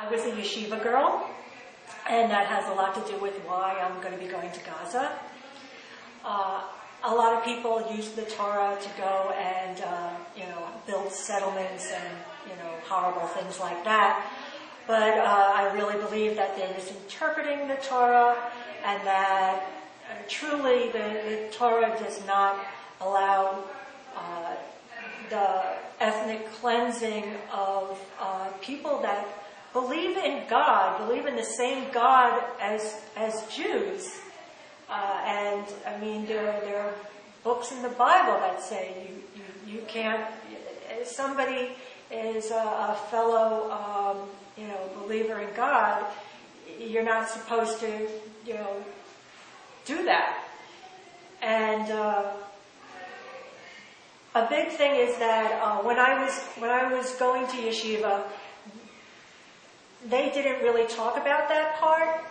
I was a yeshiva girl, and that has a lot to do with why I'm going to be going to Gaza. A lot of people use the Torah to go and, build settlements and, horrible things like that. But I really believe that they're misinterpreting the Torah, and that truly the Torah does not allow the ethnic cleansing of people that believe in God, believe in the same God as Jews. And I mean, there are books in the Bible that say you can't. If somebody is a fellow, believer in God, you're not supposed to, do that. And a big thing is that when I was going to yeshiva, they didn't really talk about that part.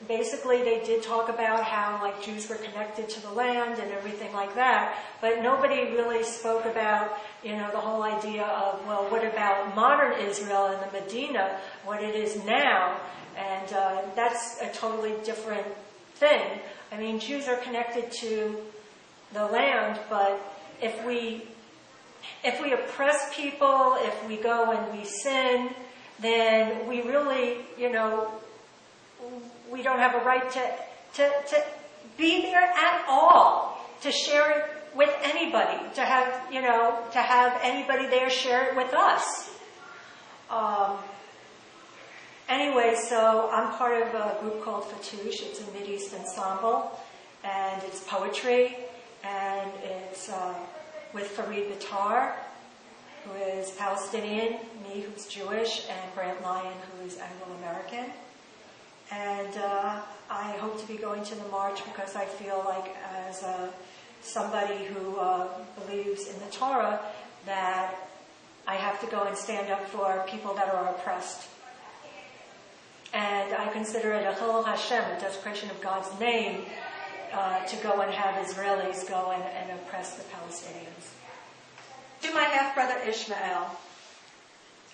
Basically, they did talk about how, Jews were connected to the land and everything like that, but nobody really spoke about, the whole idea of, well, what about modern Israel and the Medina, what it is now, and that's a totally different thing. I mean, Jews are connected to the land, but if we oppress people, if we go and we sin, then we really, we don't have a right to be there at all, to share it with anybody, to have anybody there share it with us. Anyway, so I'm part of a group called Fatouche. It's a Mideast ensemble, and it's poetry, and it's with Farid Bitar, who is Palestinian, me who's Jewish, and Grant Lyon, who is Anglo-American. And I hope to be going to the march because I feel like as somebody who believes in the Torah that I have to go and stand up for people that are oppressed. And I consider it a Chilul Hashem, a desecration of God's name, to go and have Israelis go and oppress the Palestinians. To my half-brother Ishmael.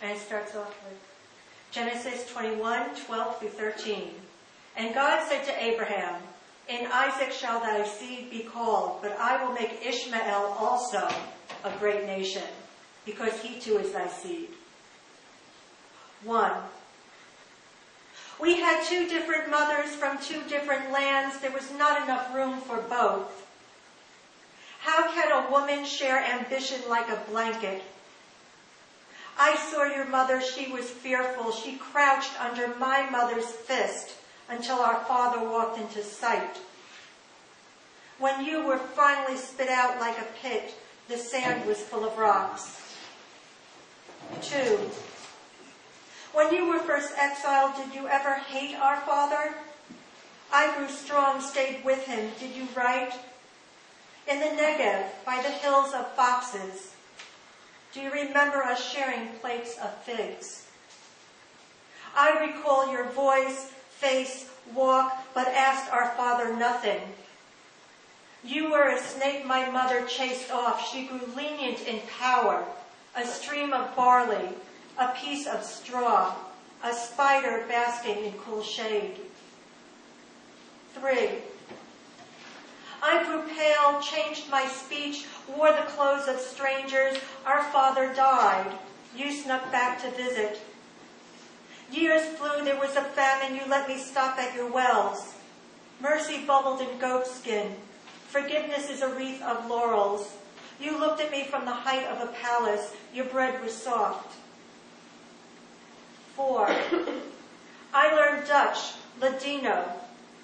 And it starts off with Genesis 21:12-13. And God said to Abraham, in Isaac shall thy seed be called, but I will make Ishmael also a great nation, because he too is thy seed. 1. We had 2 different mothers from 2 different lands. There was not enough room for both. How can a woman share ambition like a blanket? I saw your mother, she was fearful. She crouched under my mother's fist until our father walked into sight. When you were finally spit out like a pit, the sand was full of rocks. 2. When you were first exiled, did you ever hate our father? I grew strong, stayed with him. Did you write? In the Negev, by the hills of foxes, do you remember us sharing plates of figs? I recall your voice, face, walk, but asked our father nothing. You were a snake my mother chased off. She grew lenient in power, a stream of barley, a piece of straw, a spider basking in cool shade. 3. I grew pale, changed my speech, wore the clothes of strangers. Our father died. You snuck back to visit. Years flew, there was a famine. You let me stop at your wells. Mercy bubbled in goatskin. Forgiveness is a wreath of laurels. You looked at me from the height of a palace. Your bread was soft. 4. I learned Dutch, Ladino.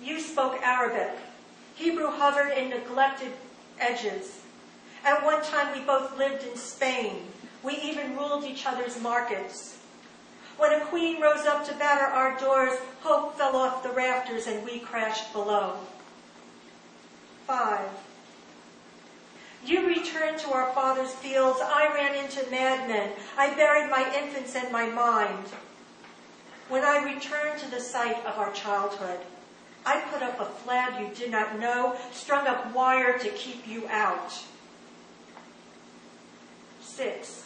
You spoke Arabic. Hebrew hovered in neglected edges. At one time, we both lived in Spain. We even ruled each other's markets. When a queen rose up to batter our doors, hope fell off the rafters and we crashed below. 5. You returned to our father's fields. I ran into madmen. I buried my infants and my mind. When I returned to the site of our childhood, I put up a flag you did not know, strung up wire to keep you out. 6.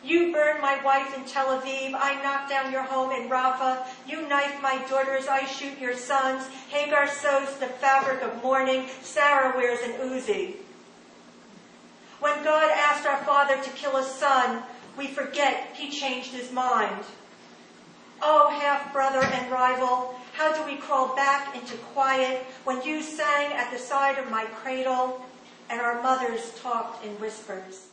You burned my wife in Tel Aviv. I knocked down your home in Rafah. You knife my daughters. I shoot your sons. Hagar sews the fabric of mourning. Sarah wears an Uzi. When God asked our father to kill a son, we forget he changed his mind. Oh, half-brother and rival, how do we crawl back into quiet when you sang at the side of my cradle and our mothers talked in whispers?